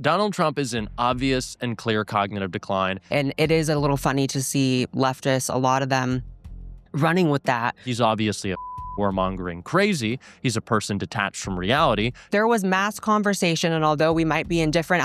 Donald Trump is in obvious and clear cognitive decline. And it is a little funny to see leftists, a lot of them, running with that. He's obviously a warmongering crazy. He's a person detached from reality. There was mass conversation, and although we might be in different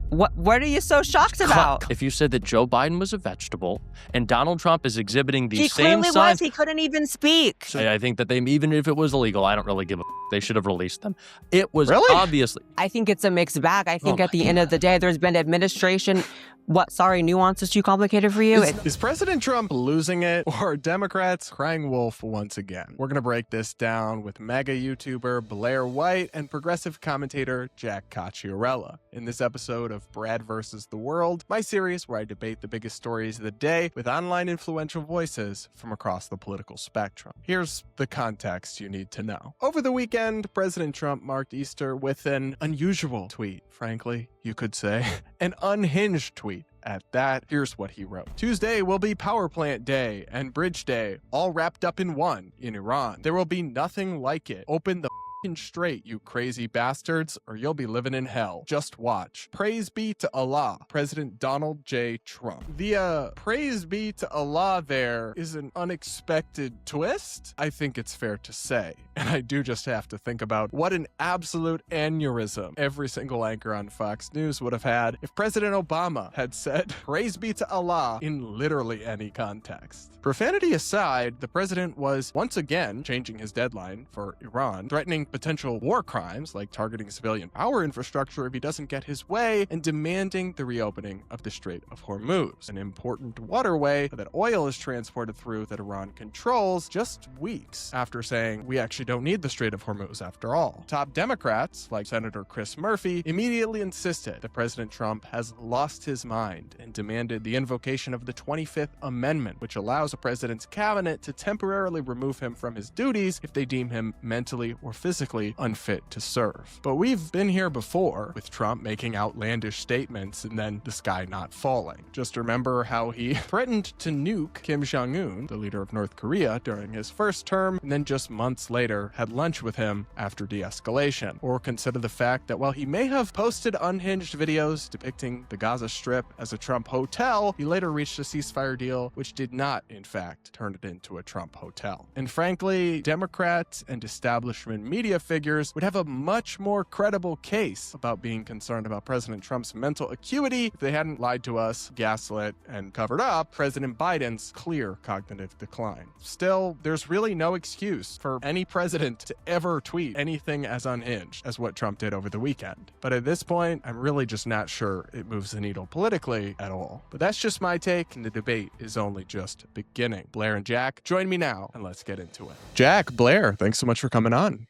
what are you so shocked about? If you said that Joe Biden was a vegetable and Donald Trump is exhibiting these same signs. He clearly was. He couldn't even speak. So I think that even if it was illegal, I don't really give a they should have released them. It was obviously. I think it's a mixed bag. I think at the end of the day, there's been administration. Nuance is too complicated for you? Is President Trump losing it, or are Democrats crying wolf once again? We're going to break this down with MAGA YouTuber Blaire White and progressive commentator Jack Cochiarella in this episode of Brad versus the World, my series where I debate the biggest stories of the day with online influential voices from across the political spectrum. Here's the context you need to know. Over the weekend, President Trump marked Easter with an unusual tweet, frankly, you could say. An unhinged tweet. At that, here's what he wrote. Tuesday will be Power Plant Day and Bridge Day, all wrapped up in one in Iran. There will be nothing like it. Open the straight, you crazy bastards, or you'll be living in hell. Just watch. Praise be to Allah, President Donald J. Trump. The praise be to Allah there is an unexpected twist, I think it's fair to say. And I do just have to think about what an absolute aneurysm every single anchor on Fox News would have had if President Obama had said, praise be to Allah, in literally any context. Profanity aside, the president was once again changing his deadline for Iran, threatening potential war crimes like targeting civilian power infrastructure if he doesn't get his way, and demanding the reopening of the Strait of Hormuz, an important waterway that oil is transported through that Iran controls, just weeks after saying we actually don't need the Strait of Hormuz after all. Top Democrats, like Senator Chris Murphy, immediately insisted that President Trump has lost his mind and demanded the invocation of the 25th Amendment, which allows a president's cabinet to temporarily remove him from his duties if they deem him mentally or physically unfit to serve. But we've been here before, with Trump making outlandish statements and then the sky not falling. Just remember how he threatened to nuke Kim Jong-un, the leader of North Korea, during his first term, and then just months later had lunch with him after de-escalation. Or consider the fact that while he may have posted unhinged videos depicting the Gaza Strip as a Trump hotel, he later reached a ceasefire deal which did not, in fact, turn it into a Trump hotel. And frankly, Democrats and establishment media figures would have a much more credible case about being concerned about President Trump's mental acuity if they hadn't lied to us, gaslit, and covered up President Biden's clear cognitive decline. Still, there's really no excuse for any president to ever tweet anything as unhinged as what Trump did over the weekend. But at this point, I'm really just not sure it moves the needle politically at all. But that's just my take, and the debate is only just beginning. Blaire and Jack, join me now, and let's get into it. Jack, Blaire, thanks so much for coming on.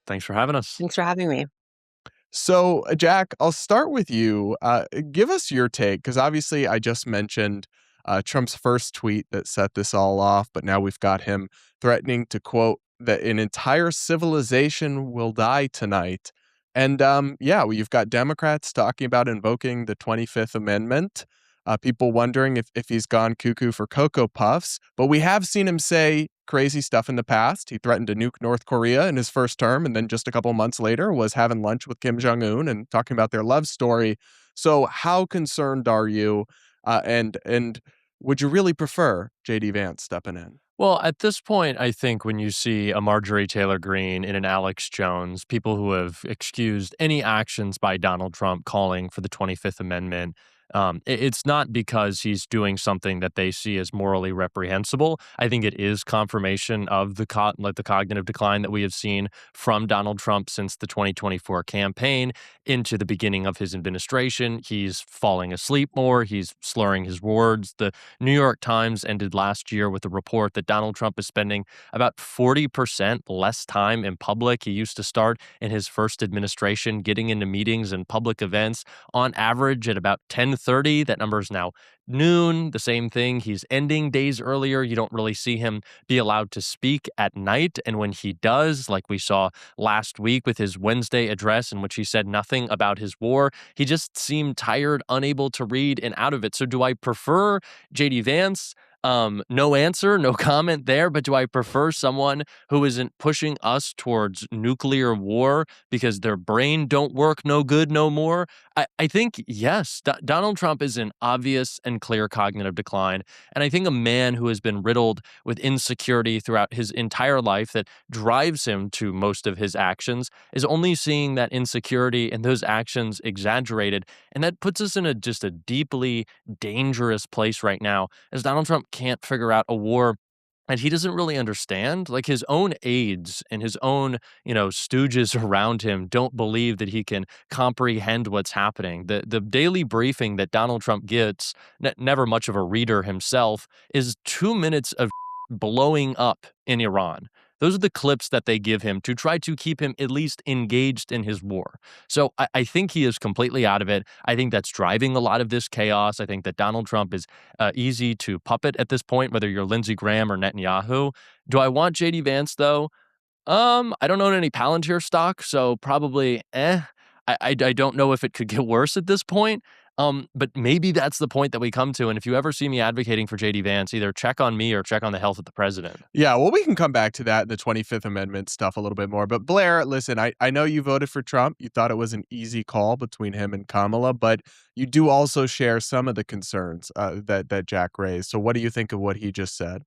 Thanks for having us. Thanks for having me. So, Jack, I'll start with you. Give us your take, because obviously I just mentioned Trump's first tweet that set this all off, but now we've got him threatening to quote that an entire civilization will die tonight. And you've got Democrats talking about invoking the 25th Amendment. People wondering if he's gone cuckoo for Cocoa Puffs. But we have seen him say crazy stuff in the past. He threatened to nuke North Korea in his first term, and then just a couple months later was having lunch with Kim Jong-un and talking about their love story. So how concerned are you? And would you really prefer J.D. Vance stepping in? Well, at this point, I think when you see a Marjorie Taylor Greene and an Alex Jones, people who have excused any actions by Donald Trump calling for the 25th Amendment, it's not because he's doing something that they see as morally reprehensible. I think it is confirmation of the cognitive decline that we have seen from Donald Trump since the 2024 campaign into the beginning of his administration. He's falling asleep more. He's slurring his words. The New York Times ended last year with a report that Donald Trump is spending about 40% less time in public. He used to start in his first administration getting into meetings and public events on average at about 10:30. That number is now noon. The same thing. He's ending days earlier. You don't really see him be allowed to speak at night. And when he does, like we saw last week with his Wednesday address in which he said nothing about his war, he just seemed tired, unable to read, and out of it. So do I prefer J.D. Vance? No answer, no comment there. But do I prefer someone who isn't pushing us towards nuclear war because their brain don't work no good no more? I think, yes, Donald Trump is in obvious and clear cognitive decline. And I think a man who has been riddled with insecurity throughout his entire life that drives him to most of his actions is only seeing that insecurity and those actions exaggerated. And that puts us in just a deeply dangerous place right now, as Donald Trump can't figure out a war and he doesn't really understand. Like, his own aides and his own, stooges around him don't believe that he can comprehend what's happening. The daily briefing that Donald Trump gets, never much of a reader himself, is 2 minutes of blowing up in Iran. Those are the clips that they give him to try to keep him at least engaged in his war. So I think he is completely out of it. I think that's driving a lot of this chaos. I think that Donald Trump is easy to puppet at this point, whether you're Lindsey Graham or Netanyahu. Do I want JD Vance, though? I don't own any Palantir stock, so probably I don't know if it could get worse at this point. But maybe that's the point that we come to. And if you ever see me advocating for JD Vance, either check on me or check on the health of the president. Yeah, well, we can come back to that, the 25th Amendment stuff a little bit more. But Blaire, listen, I know you voted for Trump. You thought it was an easy call between him and Kamala, but you do also share some of the concerns that Jack raised. So what do you think of what he just said?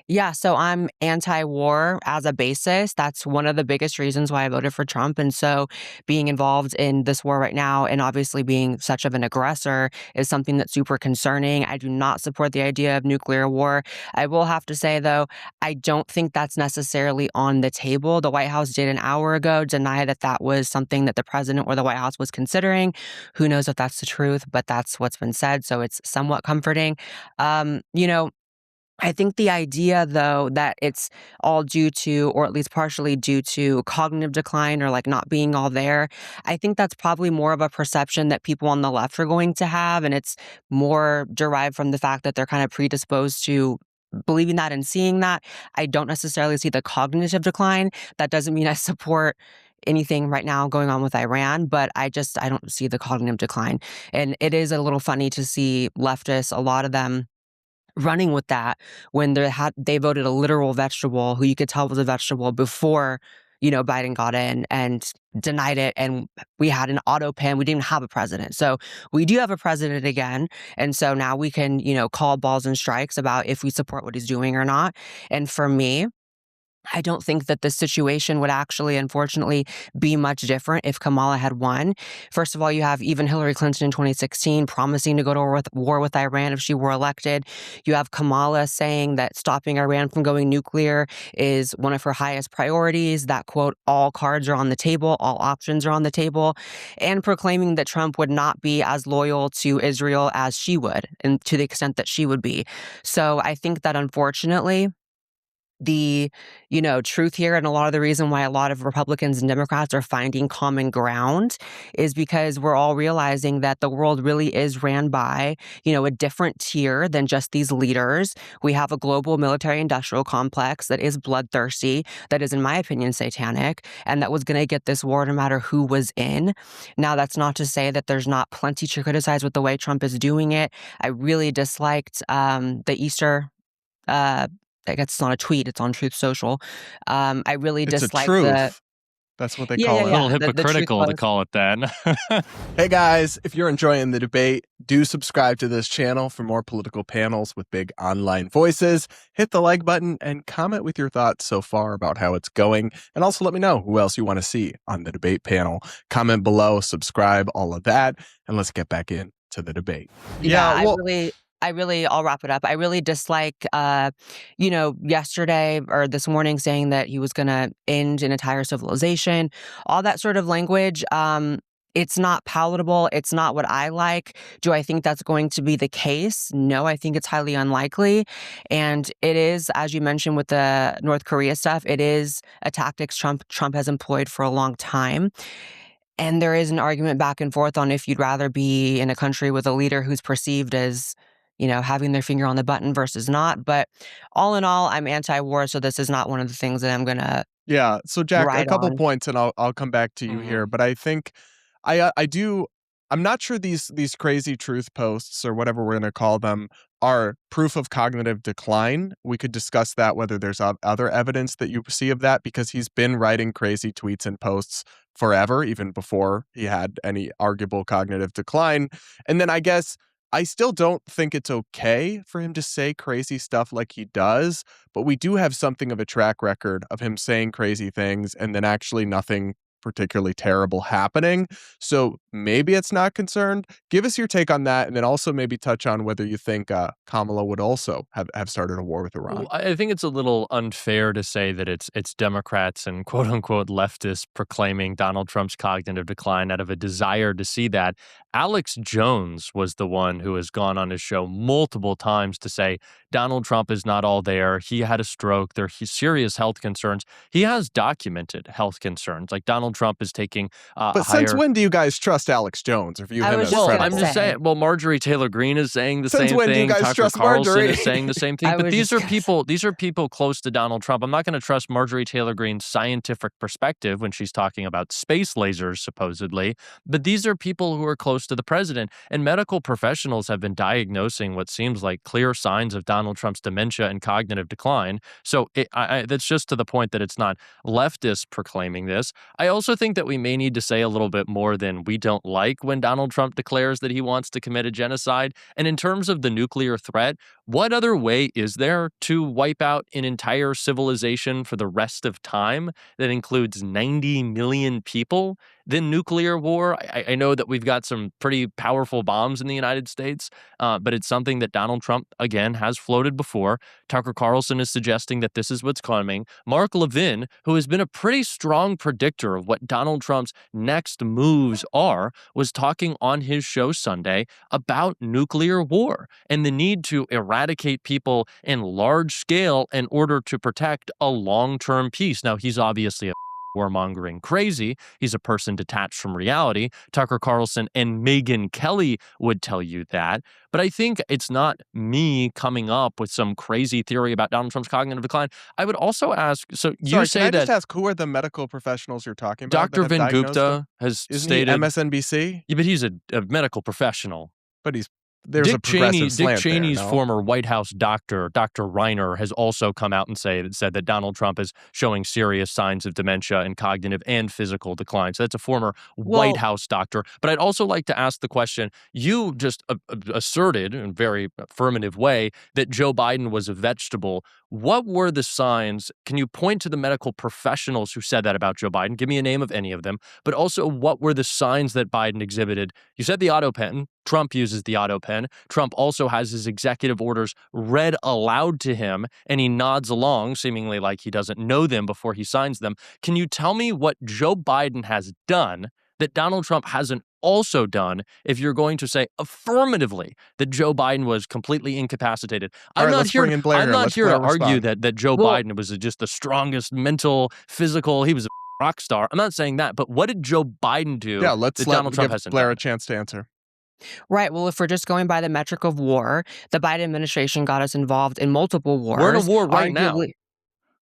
Yeah, so I'm anti-war as a basis. That's one of the biggest reasons why I voted for Trump. And so being involved in this war right now and obviously being such of an aggressor is something that's super concerning. I do not support the idea of nuclear war. I will have to say, though, I don't think that's necessarily on the table. The White House did an hour ago deny that that was something that the president or the White House was considering. Who knows if that's the truth, but that's what's been said. So it's somewhat comforting. You know, I think the idea, though, that it's all due to, or at least partially due to cognitive decline or like not being all there, I think that's probably more of a perception that people on the left are going to have. And it's more derived from the fact that they're kind of predisposed to believing that and seeing that. I don't necessarily see the cognitive decline. That doesn't mean I support anything right now going on with Iran, but I don't see the cognitive decline. And it is a little funny to see leftists, a lot of them, running with that when they voted a literal vegetable who you could tell was a vegetable before, Biden got in and denied it. And we had an auto pen. We didn't have a president. So we do have a president again. And so now we can, call balls and strikes about if we support what he's doing or not. And for me, I don't think that this situation would actually, unfortunately, be much different if Kamala had won. First of all, you have even Hillary Clinton in 2016 promising to go to war with Iran if she were elected. You have Kamala saying that stopping Iran from going nuclear is one of her highest priorities, that, quote, all cards are on the table, all options are on the table, and proclaiming that Trump would not be as loyal to Israel as she would, and to the extent that she would be. So I think that, unfortunately, the truth here, and a lot of the reason why a lot of Republicans and Democrats are finding common ground is because we're all realizing that the world really is ran by a different tier than just these leaders. We have a global military industrial complex that is bloodthirsty, that is, in my opinion, satanic, and that was going to get this war no matter who was in. Now, that's not to say that there's not plenty to criticize with the way Trump is doing it. I really disliked the Easter I guess it's not a tweet, it's on Truth Social. I really It's a dislike truth. That's what they Yeah, call yeah, it. A yeah. little The truth hypocritical to was, call it that. Hey guys, if you're enjoying the debate, do subscribe to this channel for more political panels with big online voices. Hit the like button and comment with your thoughts so far about how it's going. And also let me know who else you want to see on the debate panel. Comment below, subscribe, all of that. And let's get back into the debate. yeah, Well, I'll wrap it up. I really dislike, yesterday or this morning saying that he was going to end an entire civilization, all that sort of language. It's not palatable. It's not what I like. Do I think that's going to be the case? No, I think it's highly unlikely. And it is, as you mentioned with the North Korea stuff, it is a tactic Trump has employed for a long time. And there is an argument back and forth on if you'd rather be in a country with a leader who's perceived as, having their finger on the button versus not. But all in all, I'm anti-war, so this is not one of the things that I'm going to yeah. So Jack, a ride couple on. points and I'll come back to you here. But I think I do I'm not sure these crazy truth posts or whatever we're going to call them are proof of cognitive decline. We could discuss that, whether there's other evidence that you see of that, because he's been writing crazy tweets and posts forever, even before he had any arguable cognitive decline. And then I guess I still don't think it's okay for him to say crazy stuff like he does, but we do have something of a track record of him saying crazy things and then actually nothing particularly terrible happening. So maybe it's not concerned. Give us your take on that, and then also maybe touch on whether you think Kamala would also have started a war with Well, Iran. I think it's a little unfair to say that it's Democrats and quote unquote leftists proclaiming Donald Trump's cognitive decline out of a desire to see that. Alex Jones was the one who has gone on his show multiple times to say Donald Trump is not all there. He had a stroke. There are serious health concerns. He has documented health concerns. Like Donald Trump is taking But since higher. when do you guys trust Alex Jones or view I him was as just Well, gonna credible? I'm just say. saying. Well, Marjorie Taylor Greene is saying the Since same when do you thing. guys Tucker trust Carlson Marjorie? is saying the same thing. I But was these just are gonna people. These are people close to Donald Trump. I'm not going to trust Marjorie Taylor Greene's scientific perspective when she's talking about space lasers, supposedly. But these are people who are close to the president, and medical professionals have been diagnosing what seems like clear signs of Donald Trump's dementia and cognitive decline. So that's just to the point that it's not leftists proclaiming this. I also think that we may need to say a little bit more than we don't like when Donald Trump declares that he wants to commit a genocide. And in terms of the nuclear threat, what other way is there to wipe out an entire civilization for the rest of time that includes 90 million people than nuclear war? I know that we've got some pretty powerful bombs in the United States, but it's something that Donald Trump, again, has floated before. Tucker Carlson is suggesting that this is what's coming. Mark Levin, who has been a pretty strong predictor of what Donald Trump's next moves are, was talking on his show Sunday about nuclear war and the need to eradicate people in large scale in order to protect a long-term peace. Now, he's obviously a warmongering crazy. He's a person detached from reality. Tucker Carlson and Megyn Kelly would tell you that. But I think it's not me coming up with some crazy theory about Donald Trump's cognitive decline. I would also ask, so you Sorry, say can I that just ask, who are the medical professionals you're talking about that Dr. have Vin diagnosed him? Gupta has Isn't he stated, MSNBC? yeah, but he's a medical professional. But there's a progressive Dick slant there, Cheney's no? former White House doctor, Dr. Reiner, has also come out and said that Donald Trump is showing serious signs of dementia and cognitive and physical decline. So that's a former White Well, House doctor. But I'd also like to ask the question, you just asserted in a very affirmative way that Joe Biden was a vegetable. What were the signs? Can you point to the medical professionals who said that about Joe Biden? Give me a name of any of them. But also, what were the signs that Biden exhibited? You said the auto pen. Trump uses the auto pen. Trump also has his executive orders read aloud to him, and he nods along, seemingly like he doesn't know them before he signs them. Can you tell me what Joe Biden has done that Donald Trump hasn't also done if you're going to say affirmatively that Joe Biden was completely incapacitated? All I'm right, not let's here. bring in Blaire I'm here. not Let's here to Blaire argue respond. that Joe well, Biden was just the strongest mental, physical. He was a rock star. I'm not saying that. But what did Joe Biden do Yeah, let's that Donald Trump give hasn't Blaire done? a chance to answer. right. Well, if we're just going by the metric of war, the Biden administration got us involved in multiple We're in a wars. war right now. Arguably,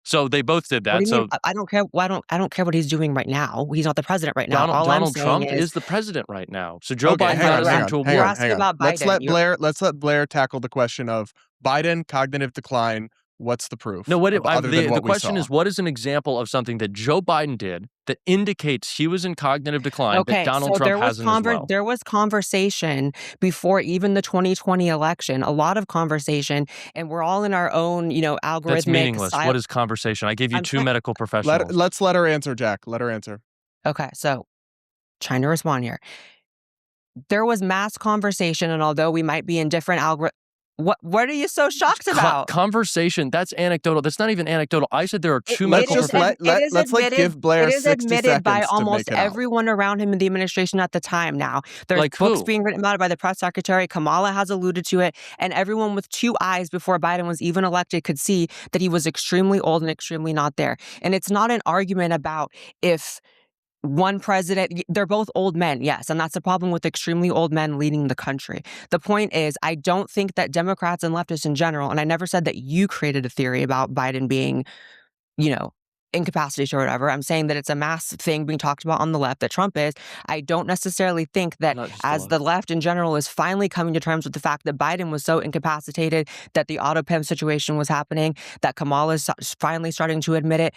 So they both did what do that. you mean? So I don't care. Well, I don't care what he's doing right now. He's not the president right now. All I'm Donald saying Trump is, is the president right now. So Joe Okay, Biden hang got on, us hang into on, a hang you're war. on, hang asking on. about Biden. Let's let Blaire tackle the question of Biden cognitive decline. What's the proof No, other than the what we question saw? is, what is an example of something that Joe Biden did that indicates he was in cognitive decline that Okay, Donald so Trump hasn't as well? there was conversation before even the 2020 election, a lot of conversation, and we're all in our own, That's algorithmic meaningless. What style. is conversation? I gave you I'm two trying. medical professionals. Let's let her answer, Jack. Let her answer. Okay, so trying to respond here. There was mass conversation, and although we might be in different what are you so shocked about? Conversation, that's anecdotal. That's not even anecdotal. I said there are two Let's medical just professionals. give Blaire it is 60 admitted by seconds to almost make it out. everyone around him in the administration at the time now. There's Like books who? being written about it by the press secretary. Kamala has alluded to it, and everyone with two eyes before Biden was even elected could see that he was extremely old and extremely not there. And it's not an argument about if one president, they're both old men, yes, and that's the problem with extremely old men leading the country. The point is, I don't think that Democrats and leftists in general, and I never said that you created a theory about Biden being, you know, incapacitated or whatever. I'm saying that it's a mass thing being talked about on the left, that Trump is. I don't necessarily think that Not just the as left. the left in general is finally coming to terms with the fact that Biden was so incapacitated, that the auto pimp situation was happening, that Kamala is finally starting to admit it.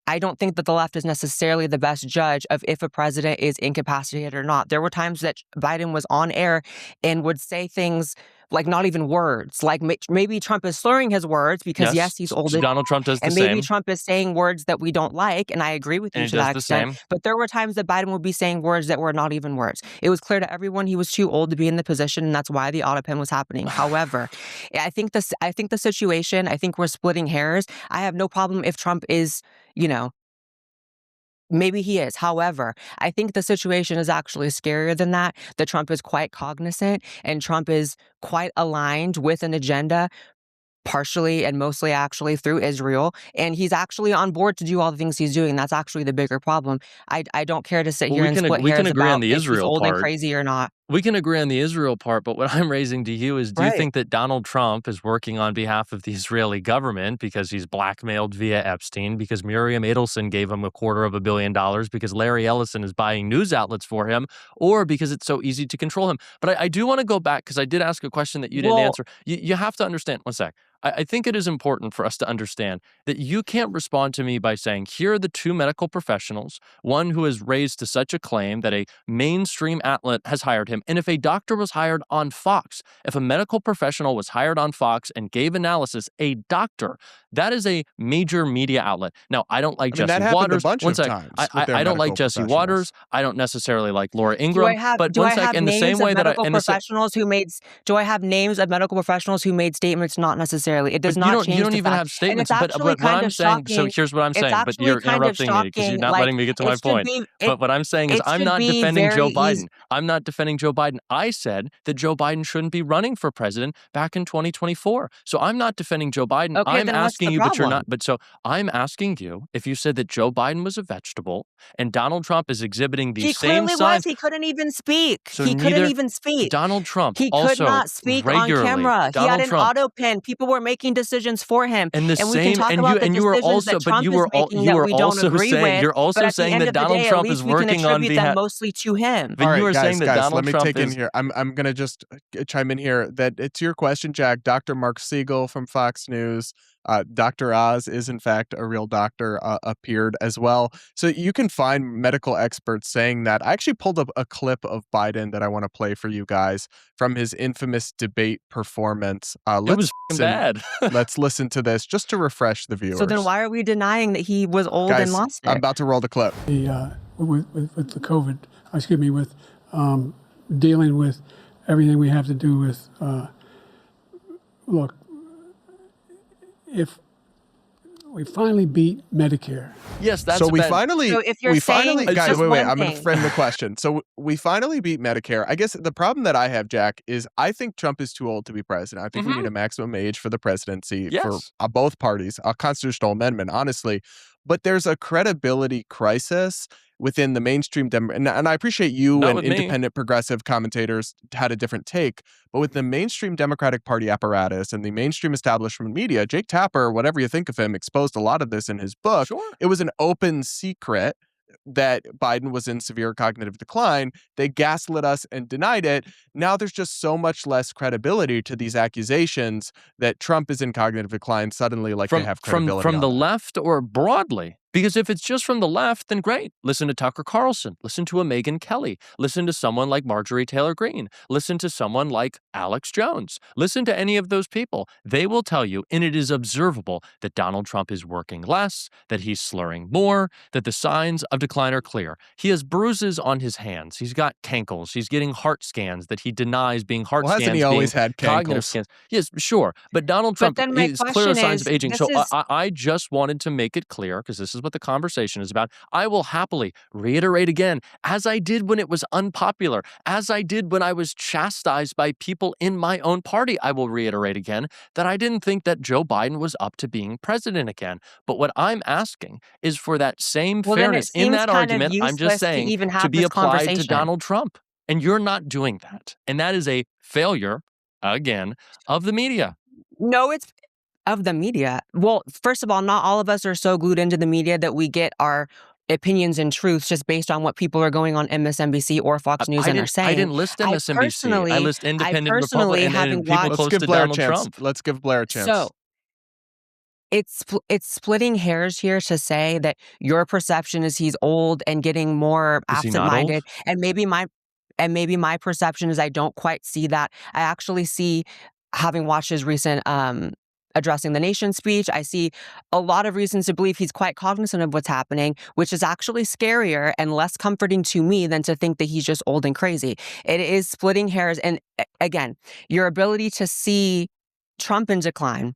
I don't think that the left is necessarily the best judge of if a president is incapacitated or not. There were times that Biden was on air and would say things like not even words, like maybe Trump is slurring his words because, yes, he's old and Donald Trump does the and maybe same, Trump is saying words that we don't like, and I agree with and you he to does that the extent. same. But there were times that Biden would be saying words that were not even words. It was clear to everyone he was too old to be in the position, and that's why the auto pen was happening. However, I think the situation, I think we're splitting hairs. I have no problem if Trump is, you know, maybe he is. However, I think the situation is actually scarier than that. That Trump is quite cognizant and Trump is quite aligned with an agenda, partially and mostly actually through Israel. And he's actually on board to do all the things he's doing. That's actually the bigger problem. I don't care to sit Well, here and split we can hairs agree on about the if he's Israel old and part. crazy or not. We can agree on the Israel part, but what I'm raising to you is, do you Right. think that Donald Trump is working on behalf of the Israeli government because he's blackmailed via Epstein, because Miriam Adelson gave him $250 million, because Larry Ellison is buying news outlets for him, or because it's so easy to control him? But I do want to go back, because I did ask a question that you didn't Well, answer. You have to understand, one sec. I think it is important for us to understand that you can't respond to me by saying, here are the two medical professionals, one who is raised to such a claim that a mainstream outlet has hired him. And if a doctor was hired on Fox, if a medical professional was hired on Fox and gave analysis, a doctor, that is a major media outlet. Now, I don't like I mean, that Jesse happened Waters. a bunch One of sec. times with their I don't like medical Jesse professionals. Waters. I don't necessarily like Laura do Ingram. I have But do one I sec, have in the same names of way that medical professionals who made do I have names of medical professionals who made statements? Not necessarily. It does but not change you don't the even fact. have And statements. it's actually But what kind I'm of saying, so shocking. here's what I'm It's saying, but actually you're kind of interrupting me because you're shocking. not Like letting me get to my it should point. be But what I'm saying is, it I'm should not be defending very Joe easy. Biden. I'm not defending Joe Biden. I said that Joe Biden shouldn't be running for president back in 2024. So I'm not defending Joe Biden. Okay, I'm then what's the asking you, but you're problem? not. But so I'm asking you, if you said that Joe Biden was a vegetable and Donald Trump is exhibiting these He same clearly was. signs, He couldn't even speak. so He couldn't neither even speak. Donald Trump He could also not speak on regularly, camera. He had Donald an Trump auto pen. People were making decisions for him. and the And we can same, talk about the and you were decisions also, that Trump is making you that were we don't also agree saying, with. you're But also at the saying end that of the Donald day, at Trump is least we can working on attribute them behalf. mostly to him. But All you right, are saying that guys, Donald let me Trump take in is. here. I'm gonna just chime in here that it's your question, Jack. Dr. Mark Siegel from Fox News, Dr. Oz is in fact a real doctor, appeared as well. So you can find medical experts saying that. I actually pulled up a clip of Biden that I want to play for you guys from his infamous debate performance. It was bad. Let's listen to this just to refresh the viewers. So then why are we denying that he was old and Guys, lost it? I'm about to roll the clip. With the COVID, with dealing with everything we have to do with, look, if we finally beat Medicare. Yes, that's So we bad. finally, So if you're we saying finally, guys, just wait, one I'm going to thing. frame the question. So we finally beat Medicare. I guess the problem that I have, Jack, is I think Trump is too old to be president. I think we need a maximum age for the presidency for Yes. both parties, a constitutional amendment, honestly. But there's a credibility crisis within the mainstream and I appreciate you Not and with me. independent progressive commentators had a different take, but with the mainstream Democratic Party apparatus and the mainstream establishment media, Jake Tapper, whatever you think of him, exposed a lot of this in his book. Sure. It was an open secret that Biden was in severe cognitive decline. They gaslit us and denied it. Now there's just so much less credibility to these accusations that Trump is in cognitive decline suddenly, like they have credibility from on the that. left or broadly. Because if it's just from the left, then great. Listen to Tucker Carlson. Listen to a Megyn Kelly. Listen to someone like Marjorie Taylor Greene. Listen to someone like Alex Jones. Listen to any of those people. They will tell you, and it is observable, that Donald Trump is working less, that he's slurring more, that the signs of decline are clear. He has bruises on his hands. He's got cankles. He's getting heart scans that he denies being heart Well, scans. hasn't he always had cognitive cankles? scans. Yes, sure. But Donald But Trump then my is clear question signs is, of aging. this So is I just wanted to make it clear, because this is what the conversation is about. I will happily reiterate again, as I did when it was unpopular, as I did when I was chastised by people in my own party, I will reiterate again that I didn't think that Joe Biden was up to being president again. But what I'm asking is for that same well, then it fairness in seems that kind of argument, I'm just useless to saying, even to have be this applied to conversation. Donald Trump. And you're not doing that. And that is a failure, again, of the media. No, it's Of the media. Well, first of all, not all of us are so glued into the media that we get our opinions and truths just based on what people are going on MSNBC or Fox News and are I saying. didn't list MSNBC. I list I independent personally, Republican having and people Let's close give to Blaire a Donald chance. Trump. Let's give Blaire a chance. So it's splitting hairs here to say that your perception is he's old and getting more Is he not old? absent-minded, and maybe my perception is I don't quite see that. I actually see, having watched his recent addressing the nation speech, I see a lot of reasons to believe he's quite cognizant of what's happening, which is actually scarier and less comforting to me than to think that he's just old and crazy. It is splitting hairs. And again, your ability to see Trump in decline,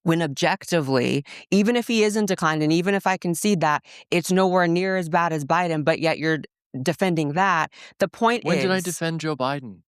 when objectively, even if he is in decline, and even if I concede that, it's nowhere near as bad as Biden, but yet you're defending that. The point When is, did I defend Joe Biden?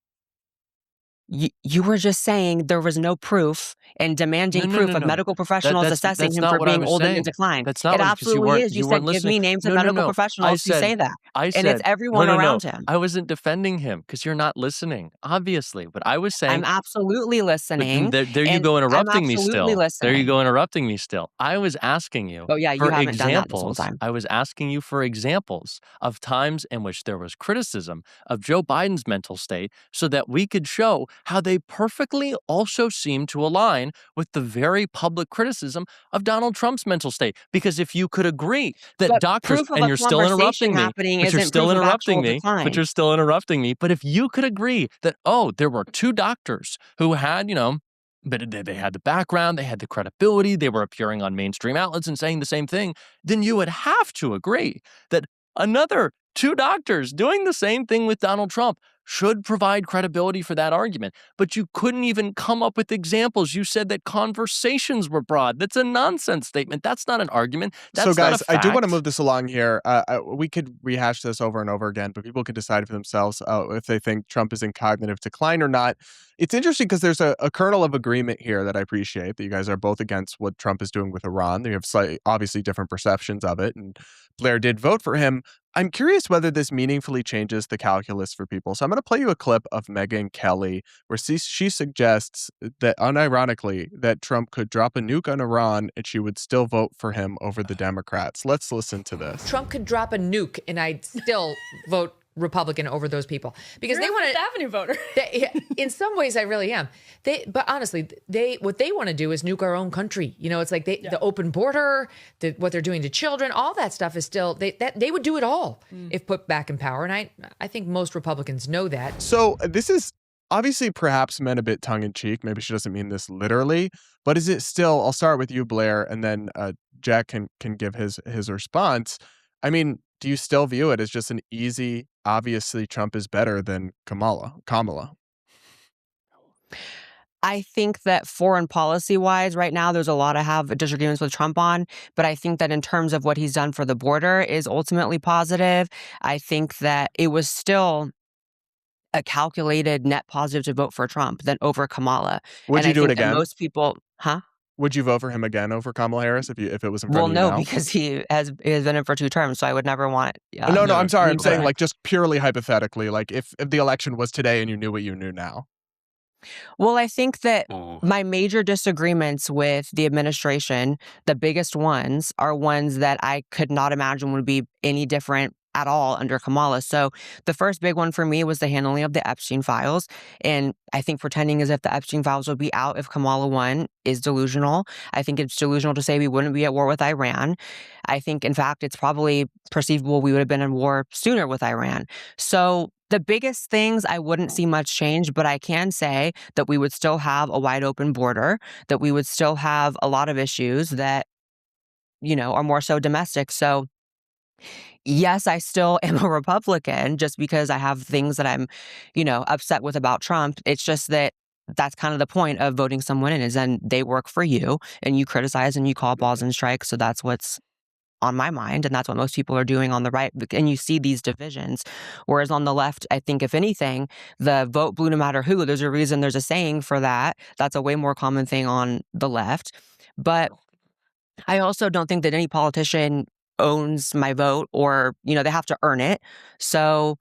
you were just saying there was no proof and demanding proof of No. medical professionals assessing That's him not for what I being was old and in saying. decline. That's not It what, because absolutely is. You you weren't said, give listening. me names of No, medical I professionals who said, say that. I And it's said, everyone around him. I wasn't defending him because you're not listening, obviously. But I was saying, I'm absolutely but then listening. there you And go I'm interrupting me absolutely still. There you listening. go interrupting me still. I was asking you Oh, yeah, you for haven't done that this whole examples. time. I was asking you for examples of times in which there was criticism of Joe Biden's mental state so that we could show how they perfectly also seem to align with the very public criticism of Donald Trump's mental state. Because if you could agree that But doctors, proof of and a you're still conversation interrupting me, happening but you're isn't still proof of interrupting actual me, decline. but you're still interrupting me. But if you could agree that, oh, there were two doctors who had, but they had the background, they had the credibility, they were appearing on mainstream outlets and saying the same thing, then you would have to agree that another two doctors doing the same thing with Donald Trump should provide credibility for that argument. But you couldn't even come up with examples. You said that conversations were broad. That's a nonsense statement. That's not an argument. That's So, guys, not a I do want to fact. move this along here. We could rehash this over and over again, but people can decide for themselves if they think Trump is in cognitive decline or not. It's interesting because there's a kernel of agreement here that I appreciate, that you guys are both against what Trump is doing with Iran. You have slightly, obviously different perceptions of it, and Blaire did vote for him. I'm curious whether this meaningfully changes the calculus for people. So I'm going to play you a clip of Megyn Kelly where she suggests that, unironically, that Trump could drop a nuke on Iran and she would still vote for him over the Democrats. Let's listen to this. Trump could drop a nuke and I'd still vote Republican over those people because You're they want a Fifth Avenue voter. In some ways, I really am. But honestly, what they want to do is nuke our own country. It's like the open border, what they're doing to children, all that stuff is still they would do it all if put back in power. And I think most Republicans know that. So this is obviously perhaps meant a bit tongue in cheek. Maybe she doesn't mean this literally, but is it still? I'll start with you, Blaire, and then Jack can give his response. I mean, do you still view it as just an easy, obviously Trump is better than Kamala? I think that foreign policy-wise, right now, there's a lot I have disagreements with Trump on, but I think that in terms of what he's done for the border is ultimately positive. I think that it was still a calculated net positive to vote for Trump than over Kamala. Would you do it again? Most people, Would you vote for him again over Kamala Harris if it was in front Well, of you no, now? because he has been in for 2 terms, so I would never want. No, I'm sorry. I'm to- saying like just purely hypothetically, like if the election was today and you knew what you knew now. Well, I think that my major disagreements with the administration, the biggest ones, are ones that I could not imagine would be any different at all under Kamala. So the first big one for me was the handling of the Epstein Files. And I think pretending as if the Epstein Files would be out if Kamala won is delusional. I think it's delusional to say we wouldn't be at war with Iran. I think, in fact, it's probably perceivable we would have been in war sooner with Iran. So the biggest things, I wouldn't see much change, but I can say that we would still have a wide open border, that we would still have a lot of issues that, are more so domestic. So yes, I still am a Republican just because I have things that I'm, upset with about Trump. It's just that that's kind of the point of voting someone in, is then they work for you and you criticize and you call balls and strikes. So that's what's on my mind. And that's what most people are doing on the right. And you see these divisions. Whereas on the left, I think if anything, the vote blue no matter who, there's a reason, there's a saying for that. That's a way more common thing on the left. But I also don't think that any politician owns my vote, or, they have to earn it. So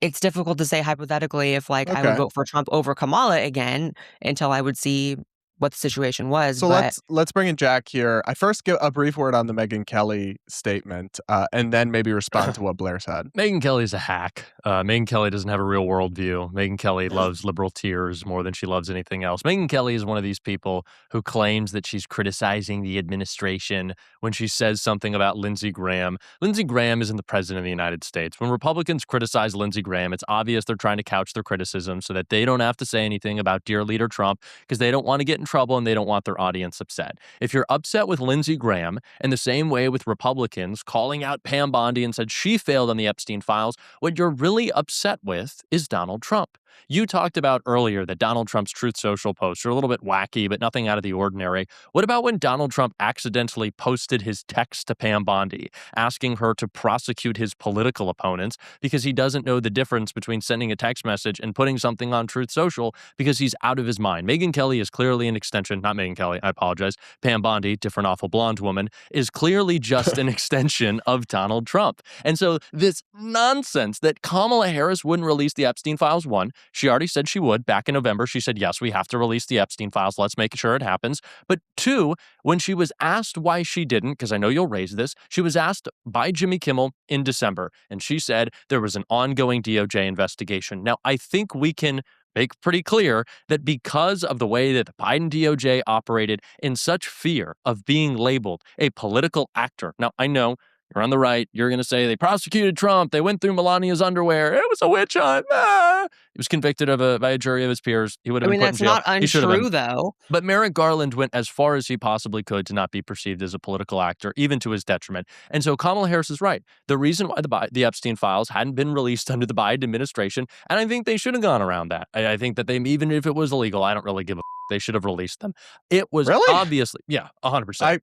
it's difficult to say hypothetically if I would Okay. vote for Trump over Kamala again until I would see what the situation was. So But let's bring in Jack here. I first give a brief word on the Megyn Kelly statement, and then maybe respond to what Blaire said. Megyn Kelly's a hack. Megyn Kelly doesn't have a real worldview. Megyn Kelly loves liberal tears more than she loves anything else. Megyn Kelly is one of these people who claims that she's criticizing the administration when she says something about Lindsey Graham. Lindsey Graham isn't the president of the United States. When Republicans criticize Lindsey Graham, it's obvious they're trying to couch their criticism so that they don't have to say anything about dear leader Trump because they don't want to get in trouble and they don't want their audience upset. If you're upset with Lindsey Graham, and the same way with Republicans calling out Pam Bondi and said she failed on the Epstein Files, what you're really upset with is Donald Trump. You talked about earlier that Donald Trump's Truth Social posts are a little bit wacky, but nothing out of the ordinary. What about when Donald Trump accidentally posted his text to Pam Bondi, asking her to prosecute his political opponents because he doesn't know the difference between sending a text message and putting something on Truth Social because he's out of his mind? Megyn Kelly is clearly an extension, not Megyn Kelly, I apologize. Pam Bondi, different awful blonde woman, is clearly just an extension of Donald Trump. And so this nonsense that Kamala Harris wouldn't release the Epstein Files, one, she already said she would. Back in November, she said, yes, we have to release the Epstein Files. Let's make sure it happens. But two, when she was asked why she didn't, because I know you'll raise this, she was asked by Jimmy Kimmel in December, and she said there was an ongoing DOJ investigation. Now, I think we can make pretty clear that because of the way that the Biden DOJ operated in such fear of being labeled a political actor. Now, I know you're on the right. You're going to say they prosecuted Trump. They went through Melania's underwear. It was a witch hunt. He was convicted by a jury of his peers. He would have been put in jail. That's not untrue, though. But Merrick Garland went as far as he possibly could to not be perceived as a political actor, even to his detriment. And so Kamala Harris is right. The reason why the Epstein Files hadn't been released under the Biden administration, and I think they should have gone around that. I think that they, even if it was illegal, I don't really give a they should have released them. It was obviously, 100%.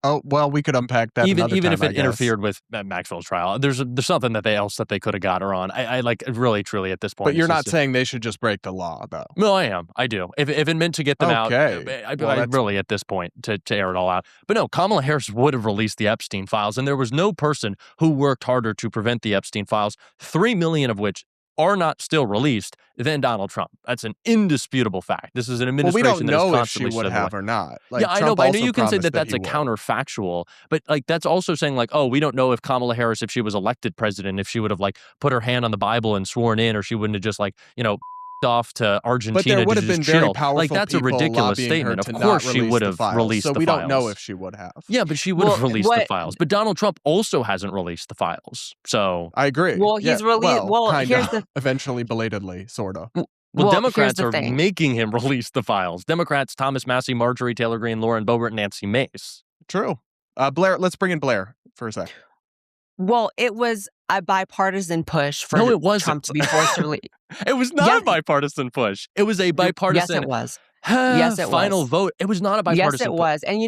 Oh, well, we could unpack that even time, if it interfered with Maxwell's trial. There's something else that they could have got her on. I like really, truly at this point. But you're not saying they should just break the law, though. No, I am. I do. If it meant to get them out, I really at this point to air it all out. But no, Kamala Harris would have released the Epstein Files, and there was no person who worked harder to prevent the Epstein Files, 3 million of which are not still released, than Donald Trump. That's an indisputable fact. This is an administration that is constantly we don't know if she would have or not. Like, I know, but I know you can say that that's a counterfactual, but like that's also saying like, oh, we don't know if Kamala Harris, if she was elected president, if she would have like put her hand on the Bible and sworn in, or she wouldn't have just like, off to Argentina. But there would have been very powerful like that's a ridiculous statement. Of course she would have released the files. So we don't know if she would have. Yeah, but she would have released the files. But Donald Trump also hasn't released the files. So I agree. Well, he's released. Well, here's the eventually, belatedly, sort of. Well, Democrats are making him release the files. Democrats: Thomas Massie, Marjorie Taylor Greene, Lauren Boebert, and Nancy Mace. True. Blaire, let's bring in Blaire for a sec. Well, it was a bipartisan push for Trump to be forced to release. It was not a bipartisan push. It was a bipartisan. Yes, it was. Yes, it final was. Vote. It was not a bipartisan. Yes, it was. And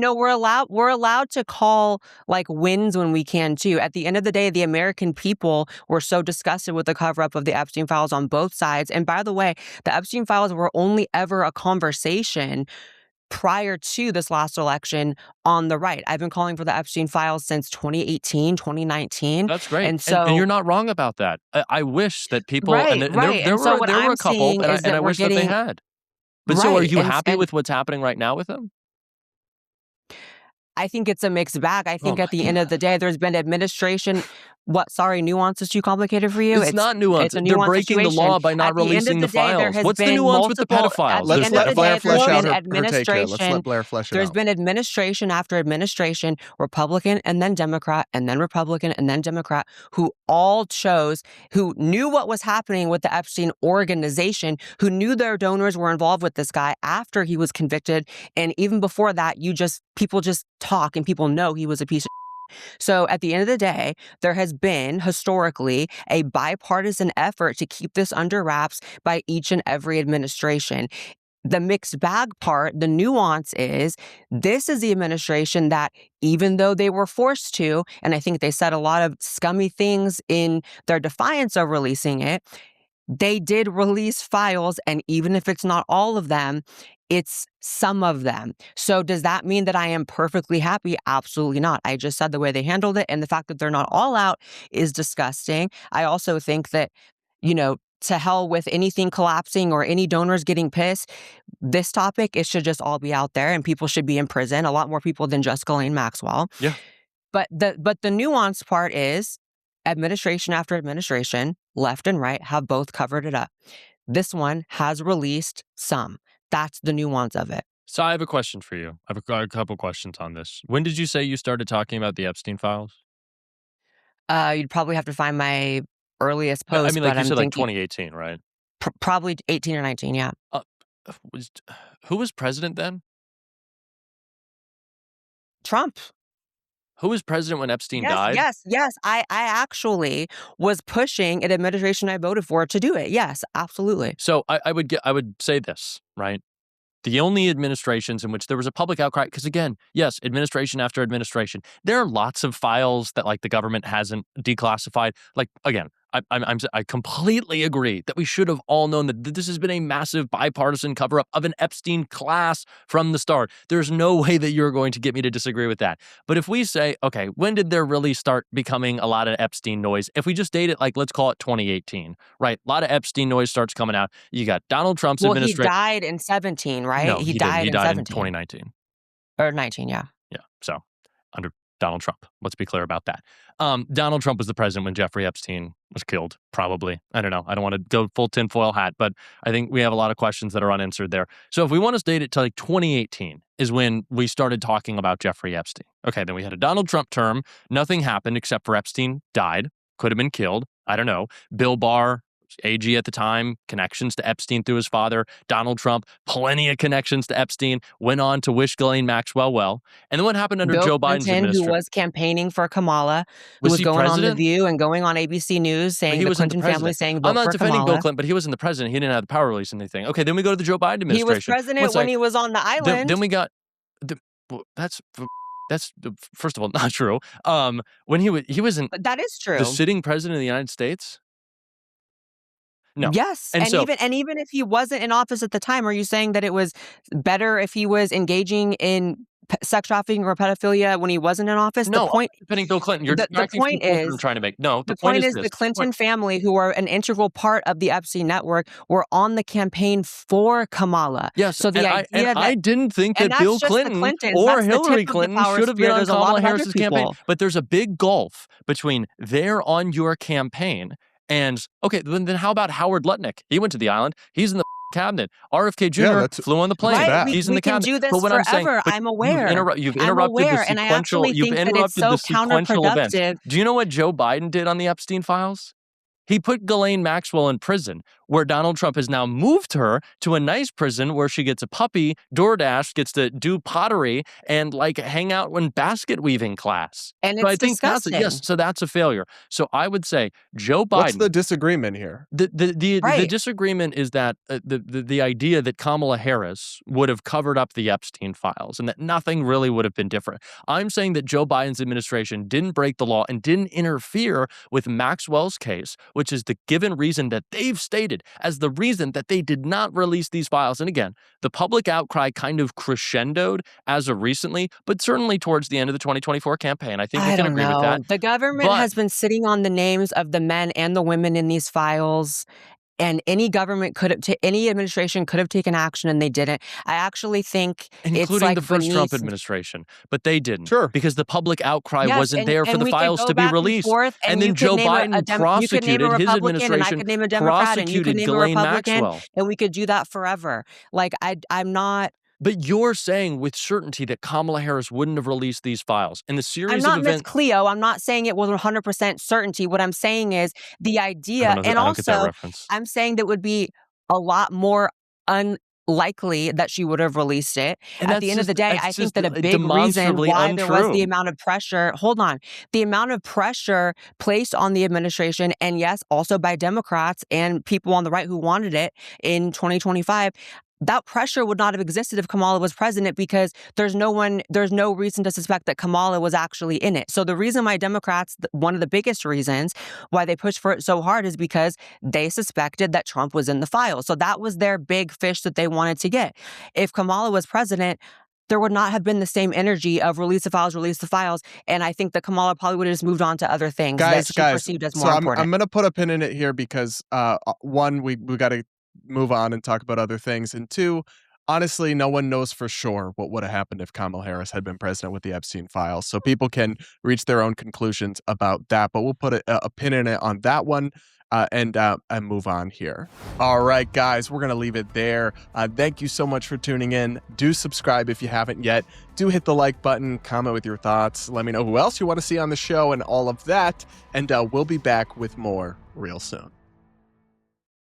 we're allowed to call like wins when we can too. At the end of the day, the American people were so disgusted with the cover up of the Epstein Files on both sides. And by the way, the Epstein Files were only ever a conversation prior to this last election on the right. I've been calling for the Epstein Files since 2018, 2019. That's great. And so and you're not wrong about that. I wish that people, right. There were a couple, and I wish that they had. But so are you happy with what's happening right now with them? I think it's a mixed bag. I think at the end of the day, there's been administration. Nuance is too complicated for you? It's not nuance. They're breaking the law by not releasing the files. What's the nuance with the pedophiles? Let's let Blaire flesh out her take here. Let's let Blaire flesh it out. There's been administration after administration, Republican and then Democrat, and then Republican and then Democrat, who all chose, who knew what was happening with the Epstein organization, who knew their donors were involved with this guy after he was convicted. And even before that, people just talk and people know he was a piece of. So at the end of the day, there has been historically a bipartisan effort to keep this under wraps by each and every administration. The mixed bag part, the nuance is this is the administration that even though they were forced to, and I think they said a lot of scummy things in their defiance of releasing it, they did release files, and even if it's not all of them, it's some of them. So does that mean that I am perfectly happy? Absolutely not. I just said the way they handled it, and the fact that they're not all out is disgusting. I also think that, to hell with anything collapsing or any donors getting pissed. this topic, it should just all be out there and people should be in prison, a lot more people than just Ghislaine Maxwell. Yeah. But the nuanced part is administration after administration, left and right, have both covered it up. This one has released some. That's the nuance of it. So I have a question for you. I have a couple questions on this. When did you say you started talking about the Epstein Files? You'd probably have to find my earliest post. I mean, like but you said, I'm like thinking 2018, right? probably 18 or 19, yeah. Who was president then? Trump. Who was president when Epstein died? Yes. I actually was pushing an administration I voted for to do it. Yes, absolutely. So I would say this, right? The only administrations in which there was a public outcry, because again, yes, administration after administration, there are lots of files that like the government hasn't declassified. Like again, I completely agree that we should have all known that this has been a massive bipartisan cover up of an Epstein class from the start. There's no way that you're going to get me to disagree with that. But if we say, okay, when did there really start becoming a lot of Epstein noise? If we just date it like, let's call it 2018, right? A lot of Epstein noise starts coming out. You got Donald Trump's administration. He died in 17, right? No, he died in 17. 2019. Or 19, yeah. Yeah. So under Donald Trump. Let's be clear about that. Donald Trump was the president when Jeffrey Epstein was killed, probably. I don't know. I don't want to go full tinfoil hat, but I think we have a lot of questions that are unanswered there. So if we want to date it to like 2018 is when we started talking about Jeffrey Epstein. Okay, then we had a Donald Trump term. Nothing happened except for Epstein died, could have been killed. I don't know. Bill Barr, AG at the time, connections to Epstein through his father. Donald Trump, plenty of connections to Epstein, went on to wish Ghislaine Maxwell well. And then what happened under Bill Joe Biden's Clinton, administration? who was campaigning for Kamala, who was he going president? on The View and going on ABC News saying He the wasn't Clinton the family president. saying I'm vote not for defending Kamala. Bill Clinton, but he wasn't the president. He didn't have the power release anything. Okay, then we go to the Joe Biden administration. He was president when he was on the island. Then we got that's first of all not true. When he wasn't But that is true. the sitting president of the United States. No. Yes, And so- even if he wasn't in office at the time, are you saying that it was better if he was engaging in sex trafficking or pedophilia when he wasn't in office? No, the point, depending Bill Clinton. You're the point is, I'm trying to make. No, the point point is this. the Clinton family, who are an integral part of the Epstein network, were on the campaign for Kamala. Yes, so the idea that I didn't think that that's Bill just the Clinton Clintons. or That's the Hillary tip of the Clinton power should have been sphere. on There's a lot Kamala of other Harris's campaign. people. But there's a big gulf between they're on your campaign and okay, then how about Howard Lutnick? He went to the island. He's in the cabinet. RFK Jr. flew on the plane. Right, He's in we the cabinet. can do this but what forever. I'm saying, I'm aware. You've I'm interrupted aware, the and I sequential. actually You've think that it's interrupted so the sequential events. counterproductive. Do you know what Joe Biden did on the Epstein Files? He put Ghislaine Maxwell in prison, where Donald Trump has now moved her to a nice prison where she gets a puppy, DoorDash, gets to do pottery, and like hang out in basket weaving class. And so it's I think disgusting. so that's a failure. So I would say Joe Biden. What's the disagreement here? The disagreement is that the idea that Kamala Harris would have covered up the Epstein files and that nothing really would have been different. I'm saying that Joe Biden's administration didn't break the law and didn't interfere with Maxwell's case, which is the given reason that they've stated as the reason that they did not release these files. And again, the public outcry kind of crescendoed as of recently, but certainly towards the end of the 2024 campaign. I think we can agree with that. The government has been sitting on the names of the men and the women in these files. And any government any administration could have taken action, and they didn't. I actually think including it's like the first Trump administration, but they didn't. Sure, because the public outcry wasn't there for and the files to be released. And then Joe Biden prosecuted his administration. And I could name a Democrat, and you could name a Ghislaine Republican, Maxwell. and we could do that forever. Like I'm not. But you're saying with certainty that Kamala Harris wouldn't have released these files. And the series I'm not of Miss events. Cleo. I'm not saying it was 100% certainty. What I'm saying is the idea, and also I'm saying that would be a lot more unlikely that she would have released it. And at the end of the day, I think that a big reason why there was the amount of pressure, the amount of pressure placed on the administration, and yes, also by Democrats and people on the right who wanted it in 2025, that pressure would not have existed if Kamala was president, because there's no reason to suspect that Kamala was actually in it. So the reason why Democrats, one of the biggest reasons why they pushed for it so hard, is because they suspected that Trump was in the files. So that was their big fish that they wanted to get. If Kamala was president, there would not have been the same energy of release the files. And I think that Kamala probably would have just moved on to other things that she perceived as more important. I'm going to put a pin in it here because one, we got to move on and talk about other things. And two, honestly, no one knows for sure what would have happened if Kamala Harris had been president with the Epstein Files. So people can reach their own conclusions about that. But we'll put a pin in it on that one. And move on here. All right, guys, we're going to leave it there. Thank you so much for tuning in. Do subscribe if you haven't yet. Do hit the like button, comment with your thoughts. Let me know who else you want to see on the show and all of that. And we'll be back with more real soon.